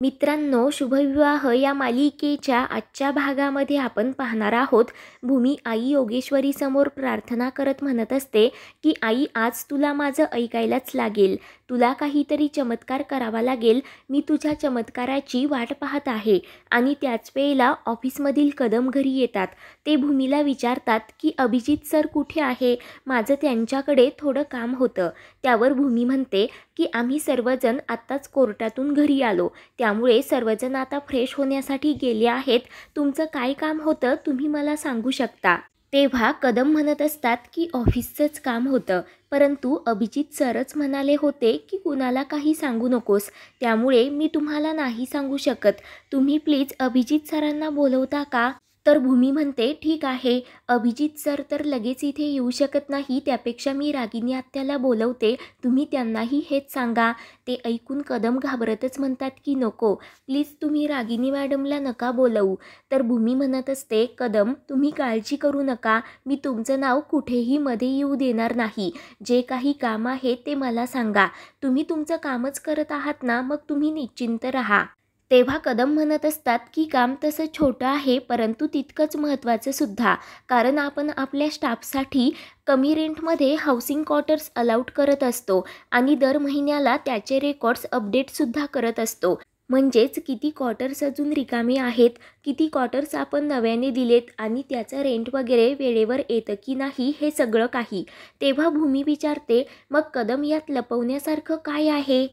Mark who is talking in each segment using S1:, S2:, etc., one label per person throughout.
S1: मित्रांनो, शुभविवाह या मालिकेच्या आजच्या भागामध्ये आपण पाहणार आहोत. भूमी आई योगेश्वरी समोर प्रार्थना करत म्हणत असते की आई, आज तुला माझं ऐकायलाच लागेल. तुला काहीतरी चमत्कार करावा लागेल. मी तुझ्या चमत्काराची वाट पाहत आहे. आणि त्याच वेळेला ऑफिसमधील कदम घरी येतात. ते भूमीला विचारतात की अभिजित सर कुठे आहे? माझं त्यांच्याकडे थोडं काम होतं. त्यावर भूमी म्हणते की आम्ही सर्वजण आत्ताच कोर्टातून घरी आलो, त्यामुळे सर्वजण आता फ्रेश होण्यासाठी गेले आहेत. तुमचं काय काम होतं तुम्ही मला सांगू शकता? तेव्हा कदम म्हणत असतात की ऑफिसचंच काम होतं, परंतु अभिजित सरच म्हणाले होते की कुणाला काही सांगू नकोस, त्यामुळे मी तुम्हाला नाही सांगू शकत. तुम्ही प्लीज अभिजित सरांना बोलवता का? तर भूमी म्हणते, ठीक आहे. अभिजित सर तर लगेच इथे येऊ शकत नाही, त्यापेक्षा मी रागिनी आत्याला बोलवते. तुम्ही त्यांनाही हेच सांगा. ते ऐकून कदम घाबरतच म्हणतात की नको, प्लीज तुम्ही रागिनी मॅडमला नका बोलवू. तर भूमी म्हणत असते, कदम तुम्ही काळजी करू नका. मी तुमचं नाव कुठेही मध्ये येऊ देणार नाही. जे काही काम आहे ते मला सांगा. तुम्ही तुमचं कामच करत आहात ना, मग तुम्ही निश्चिंत राहा. तेव्हा कदम म्हणत असतात की काम तसं छोटं आहे, परंतु तितकंच महत्त्वाचं सुद्धा. कारण आपण आपल्या स्टाफसाठी कमी रेंटमध्ये हाऊसिंग क्वार्टर्स अलाउट करत असतो आणि दर महिन्याला त्याचे रेकॉर्ड्स अपडेटसुद्धा करत असतो. म्हणजेच किती क्वार्टर्स अजून रिकामे आहेत, किती क्वार्टर्स आपण नव्याने दिलेत आणि त्याचं रेंट वगैरे वेळेवर येतं की नाही, हे सगळं काही. तेव्हा भूमी विचारते, मग कदम यात लपवण्यासारखं काय आहे?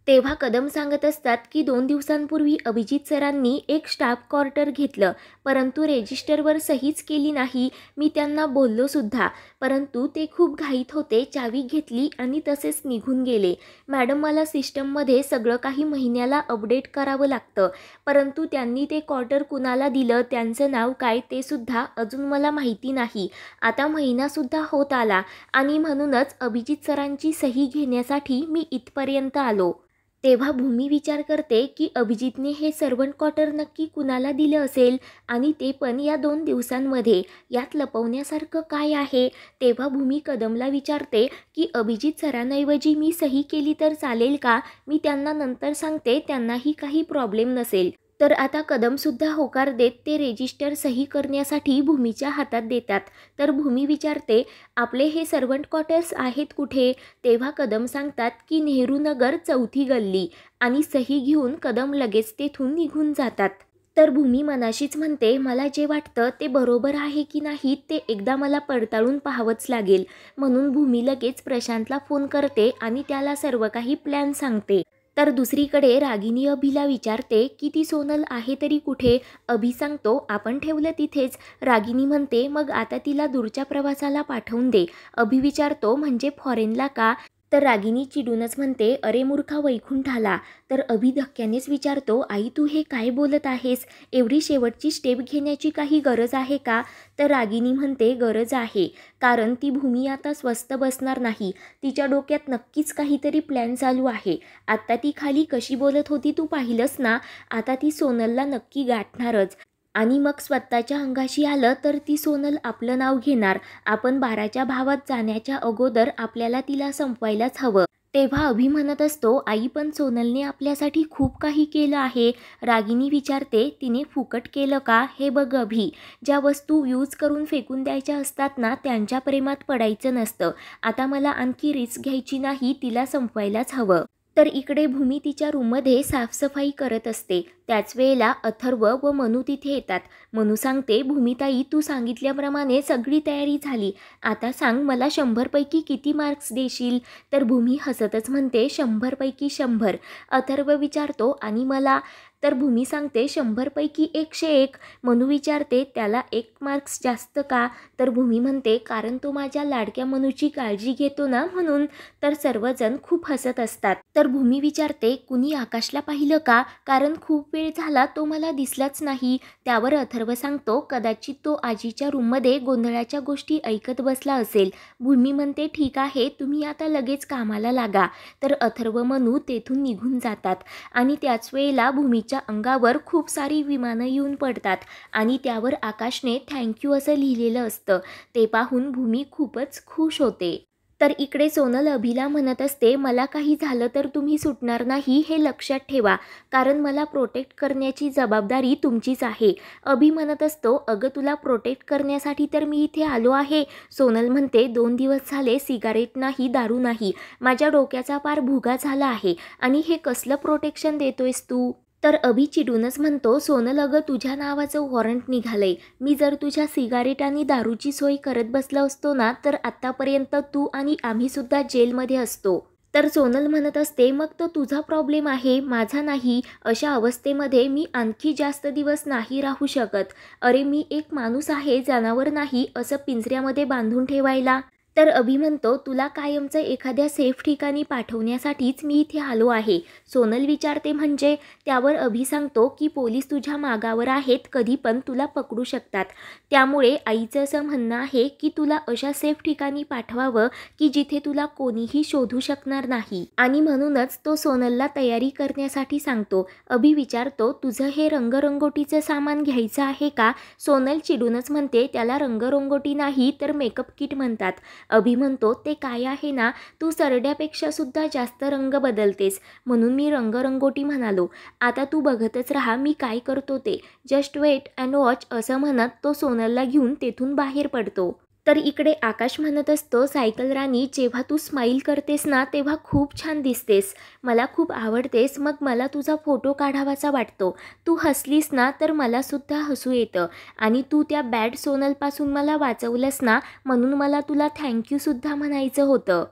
S1: तेव्हा कदम सांगत असतात की 2 दिवसांपूर्वी अभिजित सरांनी एक स्टाफ क्वार्टर घेतलं, परंतु रेजिस्टरवर सहीच केली नाही. मी त्यांना बोललो सुद्धा, परंतु ते खूप घाईत होते. चावी घेतली आणि तसेच निघून गेले. मॅडम, मला सिस्टममध्ये सगळं काही महिन्याला अपडेट करावं लागतं, परंतु त्यांनी ते क्वार्टर कुणाला दिलं, त्यांचं नाव काय ते सुद्धा अजून मला माहिती नाही. आता महिनासुद्धा होत आला आणि म्हणूनच अभिजित सरांची सही घेण्यासाठी मी इथपर्यंत आलो. तेव्हा भूमी विचार करते की अभिजितने हे सर्वंट क्वार्टर नक्की कुणाला दिलं असेल, आणि ते पण या 2 दिवसांमध्ये. यात लपवण्यासारखं काय आहे? तेव्हा भूमी कदमला विचारते की अभिजित सरांऐवजी मी सही केली तर चालेल का? मी त्यांना नंतर सांगते, त्यांनाही काही प्रॉब्लेम नसेल. तर आता कदमसुद्धा होकार देत ते रेजिस्टर सही करण्यासाठी भूमीच्या हातात देतात. तर भूमी विचारते, आपले हे सर्वंट क्वार्टर्स आहेत कुठे? तेव्हा कदम सांगतात की नेहरू नगर 4थी गल्ली, आणि सही घेऊन कदम लगेच तेथून निघून जातात. तर भूमी मनाशीच म्हणते, मला जे वाटतं ते बरोबर आहे की नाही ते एकदा मला पडताळून पाहावंच लागेल. म्हणून भूमी लगेच प्रशांतला फोन करते आणि त्याला सर्व काही प्लॅन सांगते. तर दुसरीकडे रागिनी अभिला विचारते की ती सोनल आहे तरी कुठे? अभि सांगतो, आपण ठेवलं तिथेच. रागिनी म्हणते, मग आता तिला दूरच्या प्रवासाला पाठवून दे. अभि विचारतो, म्हणजे फॉरेनला का? तर रागिनी चिडूनच म्हणते, अरे मूर्खा, वैकुंठाला. तर अभि धक्क्यानेच विचारतो, आई तू हे काय बोलत आहेस? एवढी शेवटची स्टेप घेण्याची काही गरज आहे का? तर रागिनी म्हणते, गरज आहे, कारण ती भूमी आता स्वस्त बसणार नाही. तिच्या डोक्यात नक्कीच काहीतरी प्लॅन चालू आहे. आत्ता ती खाली कशी बोलत होती तू पाहिलंस ना? आता ती सोनलला नक्की गाठणारच. आणि मग स्वतःच्या अंगाशी आलं तर ती सोनल आपलं नाव घेणार. आपण 12च्या भावात जाण्याच्या अगोदर आपल्याला तिला संपवायलाच हवं. तेव्हा अभि म्हणत असतो, आई पण सोनलने आपल्यासाठी खूप काही केलं आहे. रागिनी विचारते, तिने फुकट केलं का? हे बघ अभि, ज्या वस्तू यूज करून फेकून द्यायच्या असतात ना, त्यांच्या प्रेमात पडायचं नसतं. आता मला आणखी रिस्क घ्यायची नाही, तिला संपवायलाच हवं. तर इकडे भूमी तिच्या रूममध्ये साफसफाई करत असते. त्याच वेळेला अथर्व व मनू तिथे येतात. मनू सांगते, भूमिताई तू सांगितल्याप्रमाणे सगळी तयारी झाली. आता सांग, मला 100 पैकी किती मार्क्स देशील? तर भूमी हसतच म्हणते, 100 पैकी 100. अथर्व विचारतो, आणि मला? तर भूमी सांगते, 100 पैकी 101. मनू विचारते, त्याला 1 मार्क्स जास्त का? तर भूमी म्हणते, कारण तो माझ्या लाडक्या मनूची काळजी घेतो ना, म्हणून. तर सर्वजण खूप हसत असतात. तर भूमी विचारते, कुणी आकाशला पाहिलं का? कारण खूप वेळ झाला तो मला दिसलाच नाही. त्यावर अथर्व सांगतो, कदाचित तो आजीच्या रूममध्ये गोंधळाच्या गोष्टी ऐकत बसला असेल. भूमी म्हणते, ठीक आहे, तुम्ही आता लगेच कामाला लागा. तर अथर्व मनू तेथून निघून जातात. आणि त्याच वेळेला भूमीच्या अंगावर खूप सारी विमानं येऊन पडतात आणि त्यावर आकाशने थँक्यू असं लिहिलेलं असतं. ते पाहून भूमी खूपच खुश होते. तर इकडे सोनल अभिला म्हणत असते, मला काही झालं तर तुम्ही सुटणार नाही हे लक्षात ठेवा, कारण मला प्रोटेक्ट करण्याची जबाबदारी तुमचीच आहे. अभि म्हणत असतो, अगं तुला प्रोटेक्ट करण्यासाठी तर मी इथे आलो आहे. सोनल म्हणते, 2 दिवस झाले सिगारेट नाही, दारू नाही, माझ्या डोक्याचा पार भुगा झाला आहे आणि हे कसलं प्रोटेक्शन देतोयस तू? तर अभि चिडूनच म्हणतो, सोनल अगं तुझ्या नावाचं वॉरंट निघालंय. मी जर तुझ्या सिगारेट आणि दारूची सोय करत बसलो असतो ना, तर आत्तापर्यंत तू आणि आम्हीसुद्धा जेलमध्ये असतो. तर सोनल म्हणत असते, मग तो तुझा प्रॉब्लेम आहे, माझा नाही. अशा अवस्थेमध्ये मी आणखी जास्त दिवस नाही राहू शकत. अरे मी एक माणूस आहे, जनावर नाही असं पिंजऱ्यामध्ये बांधून ठेवायला. तर अभि म्हणतो, तुला कायमचं एखाद्या सेफ ठिकाणी पाठवण्यासाठीच मी इथे आलो आहे. सोनल विचारते, म्हणजे? त्यावर अभि सांगतो की पोलीस तुझ्या मागावर आहेत, कधी पण तुला पकडू शकतात. त्यामुळे आईचं असं म्हणणं आहे की तुला अशा सेफ ठिकाणी पाठवावं की जिथे तुला कोणीही शोधू शकणार नाही. आणि म्हणूनच तो सोनलला तयारी करण्यासाठी सांगतो. अभि विचारतो, तुझं हे रंगरंगोटीचं सामान घ्यायचं आहे का? सोनल चिडूनच म्हणते, त्याला रंगरंगोटी नाही तर मेकअप किट म्हणतात. अभि म्हणतो, ते काय आहे ना, तू सरड्यापेक्षा सुद्धा जास्त रंग बदलतेस, म्हणून मी रंगरंगोटी म्हणालो. आता तू बघतच राहा मी काय करतो ते. जस्ट वेट अँड वॉच असं म्हणत तो सोनलला घेऊन तेथून बाहेर पडतो. तर इकडे आकाश म्हणत असतो, सायकल राणी, जेव्हा तू स्माईल करतेस ना तेव्हा खूप छान दिसतेस, मला खूप आवडतेस, मग मला तुझा फोटो काढावासा वाटतो. तू हसलीस ना तर मला सुद्धा हसू येतं आणि तू त्या बॅड सोनलपासून मला वाचवलंस ना, म्हणून मला तुला थँक्यूसुद्धा म्हणायचं होतं.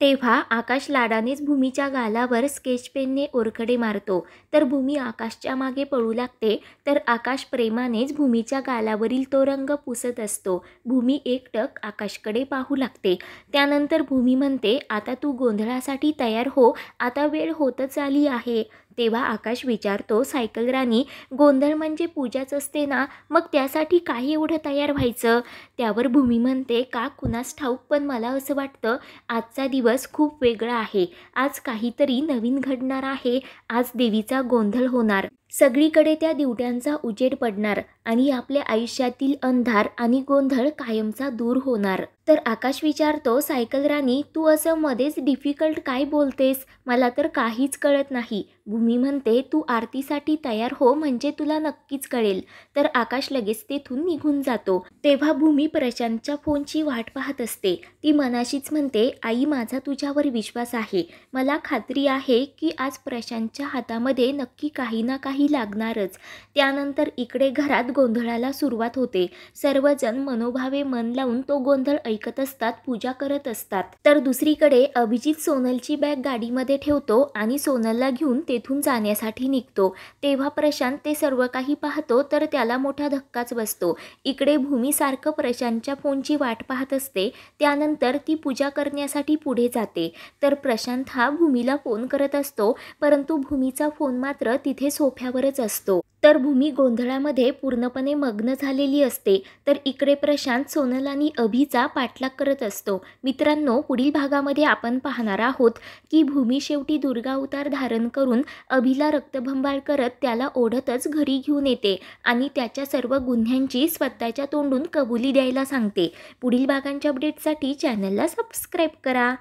S1: तेव्हा आकाश लाडानेच भूमीच्या गालावर स्केच पेनने ओरखडे मारतो. तर भूमी आकाशच्या मागे पळू लागते. तर आकाश प्रेमानेच भूमीच्या गालावरील तो रंग पुसत असतो. भूमी एकटक आकाशकडे पाहू लागते. त्यानंतर भूमी म्हणते, आता तू गोंधळासाठी तयार हो, आता वेळ होतच आली आहे. तेव्हा आकाश विचारतो, सायकल राणी, गोंधळ म्हणजे पूजाच असते ना, मग त्यासाठी काय एवढं तयार व्हायचं? त्यावर भूमी म्हणते, का कुणास ठाऊक, पण मला असं वाटतं आजचा दिवस खूप वेगळा आहे. आज काहीतरी नवीन घडणार आहे. आज देवीचा गोंधळ होणार. सगळीकडे त्या दिवट्यांचा उजेड पडणार आणि आपल्या आयुष्यातील अंधार आणि गोंधळ कायमचा दूर होणार. तर आकाश विचारतो, सायकल राणी, तू असं मध्येच डिफिकल्ट काय बोलतेस? मला तर काहीच कळत नाही. भूमी म्हणते, तू आरतीसाठी तयार हो, म्हणजे तुला नक्कीच कळेल. तर आकाश लगेच तेथून निघून जातो. तेव्हा भूमी प्रशांतच्या फोनची वाट पाहत असते. ती मनाशीच म्हणते, आई, माझा तुझ्यावर विश्वास आहे. मला खात्री आहे की आज प्रशांतच्या हातामध्ये नक्की काही ना काही लागणारच. त्यानंतर इकडे घरात गोंधळाला सुरुवात होते. सर्वजण मनोभावे मन लावून तो गोंधळ ऐकत असतात, पूजा करत असतात. तर दुसरीकडे अभिजित सोनलची बॅग गाडीमध्ये ठेवतो आणि सोनलला घेऊन तेथून जाण्यासाठी निघतो. तेव्हा प्रशांत ते सर्व काही पाहतो तर त्याला मोठा धक्काच बसतो. इकडे भूमी सारखं प्रशांतच्या फोनची वाट पाहत असते. त्यानंतर ती पूजा करण्यासाठी पुढे जाते. तर प्रशांत हा भूमीला फोन करत असतो, परंतु भूमीचा फोन मात्र तिथे सोफ्यावरच असतो. तर भूमी गोंधळामध्ये पूर्णपणे मग्न झालेली असते. तर इकडे प्रशांत सोनल आणि अभिचा पाठलाग करत असतो. मित्रांनो, पुढील भागामध्ये आपण पाहणार आहोत की भूमी शेवटी दुर्गा अवतार धारण करून अभिला रक्तभंबाळ करत त्याला ओढतच घरी घेऊन येते आणि त्याच्या सर्व गुन्ह्यांची स्वतःच्या तोंडून कबुली द्यायला सांगते. पुढील भागांच्या अपडेटसाठी चॅनलला सबस्क्राईब करा.